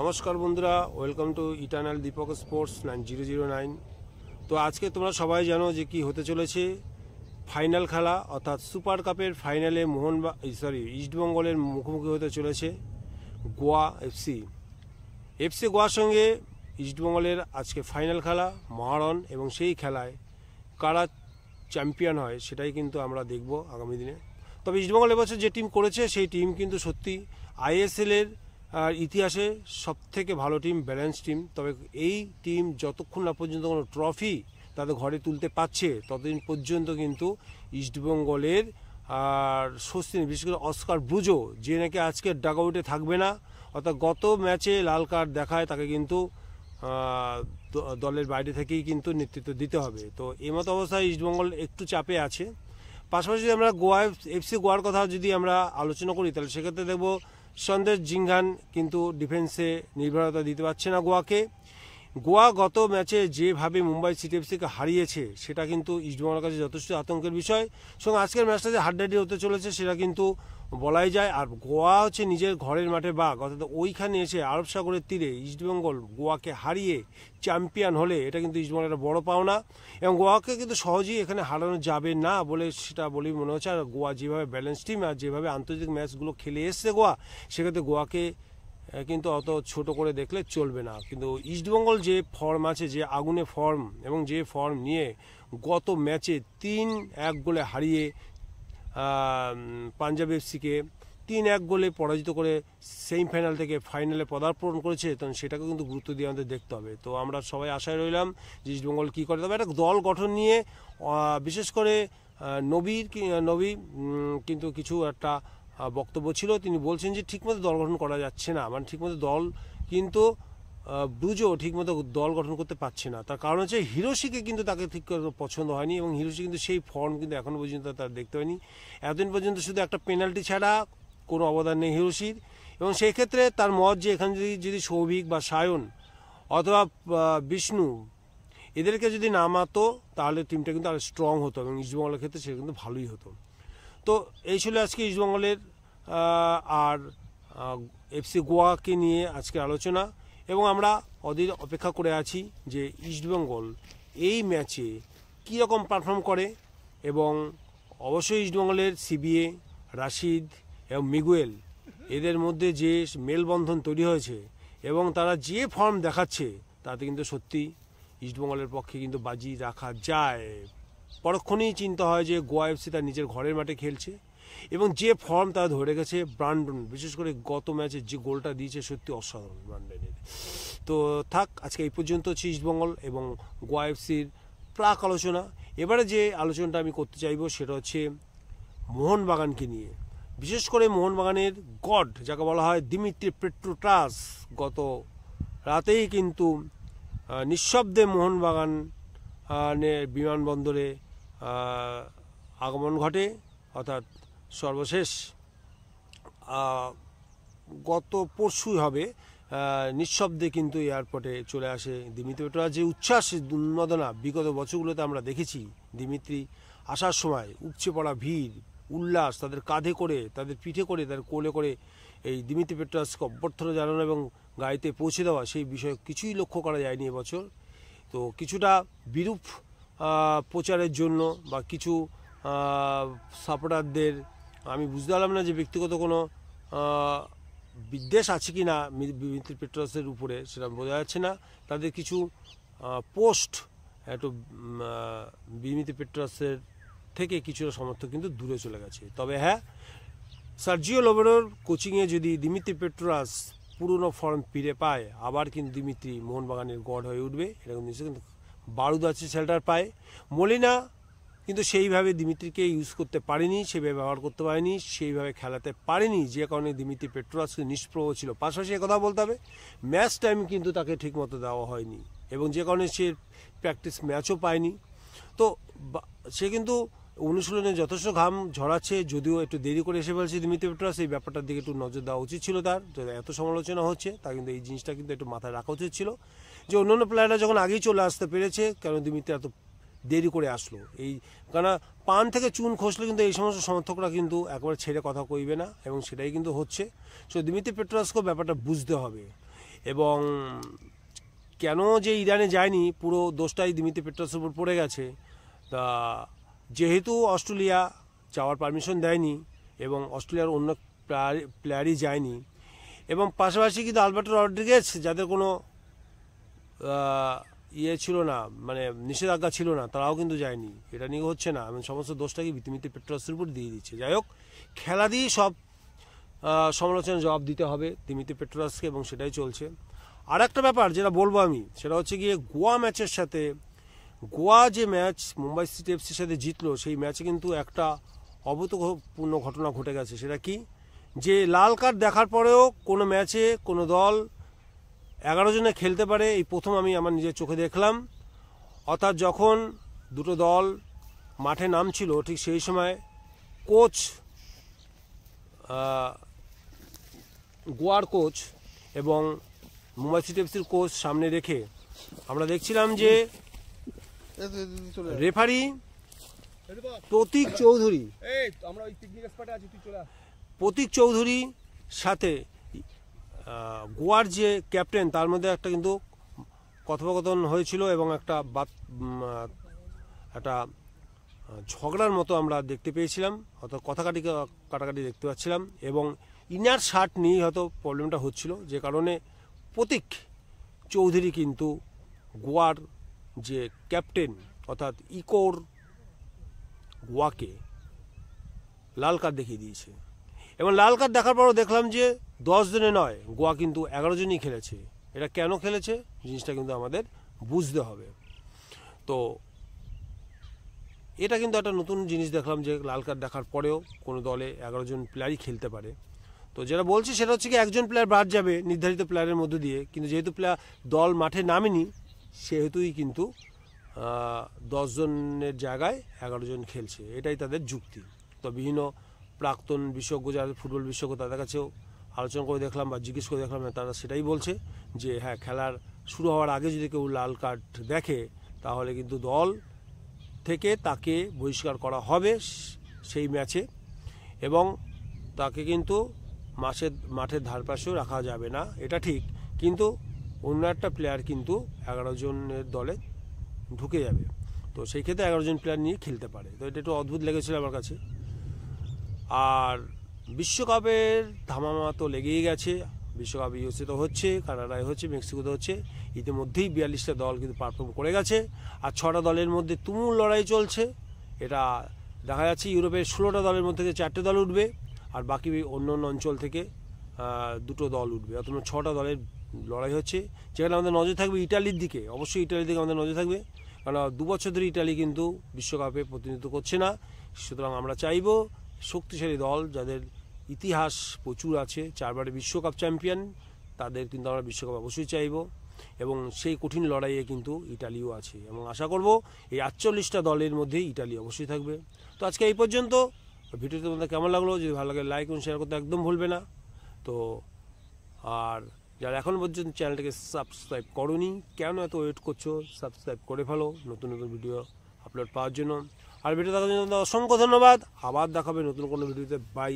নমস্কার বন্ধুরা, welcome to eternal Deepak sports 9009। তো আজকে তোমরা সবাই জানো যে কি হতে চলেছে। ফাইনাল খেলা অর্থাৎ সুপার কাপের ফাইনালে ইস্টবেঙ্গলের মুখোমুখি হতে চলেছে গোয়া এফসি গোয়ার সঙ্গে ইস্টবেঙ্গলের আজকে ফাইনাল খেলা মহারণ, এবং সেই খেলায় কারা চ্যাম্পিয়ন হয় সেটাই কিন্তু আমরা দেখব আগামী দিনে। তবে ইস্টবেঙ্গল এবছর যে টিম করেছে সেই টিম কিন্তু সত্যি আইএসএলের ইতিহাসে সবথেকে ভালো টিম, ব্যালেন্স টিম। তবে এই টিম যতক্ষণ না পর্যন্ত কোনো ট্রফি তাদের ঘরে তুলতে পারছে ততদিন পর্যন্ত কিন্তু ইস্টবেঙ্গলের আর স্বস্তি নেই। বিশেষ করে অস্কার ব্রুজো, যে নাকি আজকে ডাগআউটে থাকবে না, অর্থাৎ গত ম্যাচে লাল কার্ড দেখায় তাকে কিন্তু দলের বাইরে থেকেই কিন্তু নেতৃত্ব দিতে হবে। তো এই মতো অবস্থায় ইস্টবেঙ্গল একটু চাপে আছে। পাশাপাশি যদি আমরা এফসি গোয়ার কথা যদি আমরা আলোচনা করি, তাহলে সেক্ষেত্রে দেখব সন্দেশ জিংঘান কিন্তু ডিফেন্সে নির্ভরতা দিতে পারছে না গোয়াকে। গোয়া গত ম্যাচে যেভাবে মুম্বাই সিটি এফসিকে হারিয়েছে সেটা কিন্তু ইস্টবেঙ্গলের কাছে যথেষ্ট আতঙ্কের বিষয়। সঙ্গে আজকের ম্যাচটা যে হাড্ডাহাড্ডি হতে চলেছে সেটা কিন্তু বলাই যায়। আর গোয়া হচ্ছে নিজের ঘরের মাঠে বাঘ, অর্থাৎ ওইখানে এসে আরব সাগরের তীরে ইস্টবেঙ্গল গোয়াকে হারিয়ে চ্যাম্পিয়ন হলে এটা কিন্তু ইস্টবেঙ্গলের একটা বড় পাওনা, এবং গোয়াকে কিন্তু সহজেই এখানে হারানো যাবে না বলে সেটা বলেই মনে হচ্ছে। আর গোয়া যেভাবে ব্যালেন্স টিম আর যেভাবে আন্তর্জাতিক ম্যাচগুলো খেলে এসছে গোয়া, সেক্ষেত্রে গোয়াকে কিন্তু অত ছোট করে দেখলে চলবে না। কিন্তু ইস্টবেঙ্গল যে ফর্ম আছে, যে আগুনে ফর্ম, এবং যে ফর্ম নিয়ে গত ম্যাচে 3-1 গোলে হারিয়ে পাঞ্জাব এফসিকে 3-1 গোলে পরাজিত করে সেমিফাইনাল থেকে ফাইনালে পদার্পণ করেছে, তখন সেটাকে কিন্তু গুরুত্ব দিয়ে আমাদের দেখতে হবে। তো আমরা সবাই আশায় রইলাম যে ইস্টবেঙ্গল কী করে। তবে একটা দল গঠন নিয়ে বিশেষ করে নবী কিন্তু কিছু একটা বক্তব্য ছিল। তিনি বলছেন যে ঠিকমতো দল গঠন করা যাচ্ছে না, মানে ঠিকমতো দল কিন্তু ব্রুজো ঠিকমতো দল গঠন করতে পারছে না। তার কারণ হচ্ছে হিরোশিকে কিন্তু তাকে ঠিক পছন্দ হয়নি, এবং হিরোশি কিন্তু সেই ফর্ম কিন্তু এখনও পর্যন্ত তার দেখতে হয়নি। এতদিন পর্যন্ত শুধু একটা পেনাল্টি ছাড়া কোনো অবদান নেই হিরোশির, এবং সেই ক্ষেত্রে তার মত যে এখানে যদি সৌভিক বা সায়ন অথবা বিষ্ণু এদেরকে যদি নামাতো তাহলে টিমটা কিন্তু আরও স্ট্রং হতো, এবং ইস্টবেঙ্গলের ক্ষেত্রে সেটা কিন্তু ভালোই হতো। তো এই ছিল আজকে ইস্টবেঙ্গলের আর এফসি গোয়াকে নিয়ে আজকে আলোচনা, এবং আমরা অধীর অপেক্ষা করে আছি যে ইস্টবেঙ্গল এই ম্যাচে কীরকম পারফর্ম করে। এবং অবশ্যই ইস্টবেঙ্গলের সিবিএ, রাশিদ এবং মিগুয়েল এদের মধ্যে যে মেলবন্ধন তৈরি হয়েছে এবং তারা যে ফর্ম দেখাচ্ছে তাতে কিন্তু সত্যি ইস্টবেঙ্গলের পক্ষে কিন্তু বাজি রাখা যায়। পরক্ষণেই চিন্তা হয় যে গোয়া এফসি তার নিজের ঘরের মাঠে খেলছে, এবং যে ফর্ম তারা ধরে রেখেছে। ব্রান্ডন বিশেষ করে গত ম্যাচে যে গোলটা দিয়েছে সত্যি অসাধারণ ব্রান্ডনের। তো থাক, আজকে এই পর্যন্ত হচ্ছে ইস্টবেঙ্গল এবং গোয়া এফসির প্রাক আলোচনা। এবারে যে আলোচনাটা আমি করতে চাইব সেটা হচ্ছে মোহনবাগানকে নিয়ে। বিশেষ করে মোহনবাগানের গড যাকে বলা হয় দিমিত্রি পেট্রোটাস, গত রাতেই কিন্তু নিঃশব্দে মোহনবাগান বিমানবন্দরে আগমন ঘটে, অর্থাৎ সর্বশেষ গত পরশুই হবে নিঃশব্দে কিন্তু এয়ারপোর্টে চলে আসে দিমিত্রি পেট্রোটাস। যে উচ্ছ্বাস উন্মাদনা বিগত বছরগুলোতে আমরা দেখেছি, দিমিত্রি আসার সময় উপচে পড়া ভিড়, উল্লাস, তাদের কাঁধে করে, তাদের পিঠে করে, তাদের কোলে করে এই দিমিত্রি পেট্রোটাসকে অভ্যর্থনা জানানো এবং গাড়িতে পৌঁছে দেওয়া, সেই বিষয়ে কিছুই লক্ষ্য করা যায়নি এবছর। তো কিছুটা বিরূপ প্রচারের জন্য বা কিছু সাপোর্টারদের আমি বুঝতে পারলাম না যে ব্যক্তিগত কোনো বিদ্বেষ আছে কি না দিমিত্রি পেট্রোটাসের উপরে, সেটা বোঝা যাচ্ছে না। তাদের কিছু পোস্ট একটু দিমিত্রি পেট্রোটাসের থেকে কিছুটা সমর্থক কিন্তু দূরে চলে গেছে। তবে হ্যাঁ, সার্জিও লোবেরোর কোচিংয়ে যদি দিমিত্রি পেট্রোটাস পুরনো ফর্ম ফিরে পায়, আবার কিন্তু দিমিত্রি মোহনবাগানের গড হয়ে উঠবে, এটা কিন্তু বারুদ আছে ছেলেটার পায়ে। মলিনা কিন্তু সেইভাবে দিমিত্রিকে ইউজ করতে পারেনি, সেভাবে ব্যবহার করতে পারেনি, সেইভাবে খেলাতে পারেনি, যে কারণে দিমিত্রি পেট্রোটাস নিষ্প্রভ ছিল। পাশাপাশি কথা বলতে হবে, ম্যাচ টাইম কিন্তু তাকে ঠিকমতো দেওয়া হয়নি, এবং যে কারণে সে প্র্যাকটিস ম্যাচও পায়নি। তো সে কিন্তু অনুশীলনে যথেষ্ট ঘাম ঝরাচ্ছে, যদিও একটু দেরি করে এসে ফেলছে দিমিত্রি পেট্রোটাস। এই ব্যাপারটার দিকে একটু নজর দেওয়া উচিত ছিল তার, এত সমালোচনা হচ্ছে তা কিন্তু এই জিনিসটা কিন্তু একটু মাথায় রাখা উচিত ছিল যে অন্যান্য প্লেয়াররা যখন আগেই চলে আসতে পেরেছে, কেন দিমিত্রি এত দেরি করে আসলো। এই কেন পান থেকে চুন খসলে কিন্তু এই সমস্ত সমর্থকরা কিন্তু একবারে ছেড়ে কথা কইবে না, এবং সেটাই কিন্তু হচ্ছে। সো দিমিত্রি পেট্রোটাসকে ব্যাপারটা বুঝতে হবে। এবং কেন যে ইরানে যায়নি পুরো দোষটাই দিমিত্রি পেট্রাসের উপর পড়ে গেছে। তা যেহেতু অস্ট্রেলিয়া যাওয়ার পারমিশন দেয়নি এবং অস্ট্রেলিয়ার অন্য প্লেয়ারই যায়নি, এবং পাশাপাশি কিন্তু আলবার্টো রড্রিগেজ যাদের কোনো ইয়ে ছিল না, মানে নিষেধাজ্ঞা ছিল না, তারাও কিন্তু যায়নি। এটা নিয়ে হচ্ছে না, আমি সমস্ত দোষটাকে দিমিত্রি পেট্রাসের উপর দিয়ে দিচ্ছে। যাই হোক, খেলা দিয়ে সব সমালোচনার জবাব দিতে হবে দিমিত্রি পেট্রাসকে, এবং সেটাই চলছে। আর একটা ব্যাপার যেটা বলবো আমি, সেটা হচ্ছে গিয়ে গোয়া ম্যাচের সাথে, গোয়া যে ম্যাচ মুম্বাই সিটি এফসির সাথে জিতলো, সেই ম্যাচে কিন্তু একটা অভূতপূর্ণ ঘটনা ঘটে গেছে। সেটা কি, যে লাল কার্ড দেখার পরেও কোনো ম্যাচে কোনো দল 11 জনে খেলতে পারে, এই প্রথম আমি আমার নিজের চোখে দেখলাম। অর্থাৎ যখন দুটো দল মাঠে নামছিল, ঠিক সেই সময় কোচ, গোয়ার কোচ এবং মুম্বাই সিটি এফসির কোচ সামনে রেখে আমরা দেখছিলাম যে রেফারি প্রতীক চৌধুরী সাথে গোয়ার যে ক্যাপ্টেন, তার মধ্যে একটা কিন্তু কথোপকথন হয়েছিল এবং একটা ঝগড়ার মতো আমরা দেখতে পেয়েছিলাম, অর্থাৎ কাটাকাটি দেখতে পাচ্ছিলাম। এবং ইনার শার্ট নিয়েই হয়তো প্রবলেমটা হচ্ছিল, যে কারণে প্রতীক চৌধুরী কিন্তু গোয়ার যে ক্যাপ্টেন অর্থাৎ ইকোর গোয়াকে লাল কার্ড দেখিয়ে দিয়েছে। এবং লাল কার্ড দেখার পরও দেখলাম যে 10 জনে নয়, গোয়া কিন্তু 11 জনই খেলেছে। এটা কেন খেলেছে জিনিসটা কিন্তু আমাদের বুঝতে হবে। তো এটা কিন্তু একটা নতুন জিনিস দেখলাম, যে লাল কার্ড দেখার পরেও কোনো দলে 11 জন প্লেয়ারই খেলতে পারে। তো যেটা বলছি সেটা হচ্ছে কি, একজন প্লেয়ার বাদ যাবে নির্ধারিত প্লেয়ারের মধ্যে দিয়ে, কিন্তু যেহেতু দল মাঠে নামেনি, সেহেতুই কিন্তু 10 জনের জায়গায় 11 জন খেলছে, এটাই তাদের যুক্তি। তো বিভিন্ন প্রাক্তন বিশেষজ্ঞ যারা ফুটবল বিশেষজ্ঞ, তাদের কাছেও আলোচনা করে দেখলাম বা জিজ্ঞেস করে দেখলাম, তারা সেটাই বলছে যে হ্যাঁ, খেলার শুরু হওয়ার আগে যদি কেউ লাল কার্ড দেখে, তাহলে কিন্তু দল থেকে তাকে বহিষ্কার করা হবে সেই ম্যাচে, এবং তাকে কিন্তু মাঠের ধারপাশেও রাখা যাবে না, এটা ঠিক। কিন্তু অন্য একটা প্লেয়ার কিন্তু 11 জনের দলে ঢুকে যাবে, তো সেই ক্ষেত্রে 11 জন প্লেয়ার নিয়ে খেলতে পারে। তো এটা একটু অদ্ভুত লেগেছিল আমার কাছে। আর বিশ্বকাপের ধামামা তো লেগেই গেছে। বিশ্বকাপ ইউএসএ তো হচ্ছে, কানাডায় হচ্ছে, মেক্সিকোতে হচ্ছে। ইতিমধ্যেই 42টা দল কিন্তু পারফর্ম করে গেছে, আর 6টা দলের মধ্যে তুমুল লড়াই চলছে। এটা দেখা যাচ্ছে ইউরোপের 16টা দলের মধ্যে থেকে 4টে দল উঠবে, আর বাকি অন্য অন্য অঞ্চল থেকে 2টো দল উঠবে। অর্থাৎ 6টা দলের লড়াই হচ্ছে, যেখানে আমাদের নজর থাকবে ইটালির দিকে। অবশ্যই ইটালির দিকে আমাদের নজর থাকবে, কারণ 2 বছর ধরে ইটালি কিন্তু বিশ্বকাপে প্রতিনিধিত্ব করছে না। সুতরাং আমরা চাইব শক্তিশালী দল, যাদের ইতিহাস প্রচুর আছে, 4বারের বিশ্বকাপ চ্যাম্পিয়ন, তাদের কিন্তু আমরা বিশ্বকাপ অবশ্যই চাইব। এবং সেই কঠিন লড়াইয়ে কিন্তু ইটালিও আছে, এবং আশা করব এই 48টা দলের মধ্যেই ইটালি অবশ্যই থাকবে। তো আজকে এই পর্যন্ত। ভিডিওটি তোমাদের কেমন লাগলো? যদি ভালো লাগে লাইক এবং শেয়ার করতে একদম ভুলবে না। তো আর যারা এখন পর্যন্ত চ্যানেলটাকে সাবস্ক্রাইব করোনি, কেন এত ওয়েট করছো? সাবস্ক্রাইব করে ফেলো নতুন নতুন ভিডিও আপলোড পাওয়ার জন্য। আর ভিডিও দেখার জন্য অসংখ্য ধন্যবাদ। আবার দেখাবে নতুন কোনো ভিডিওতে। বাই।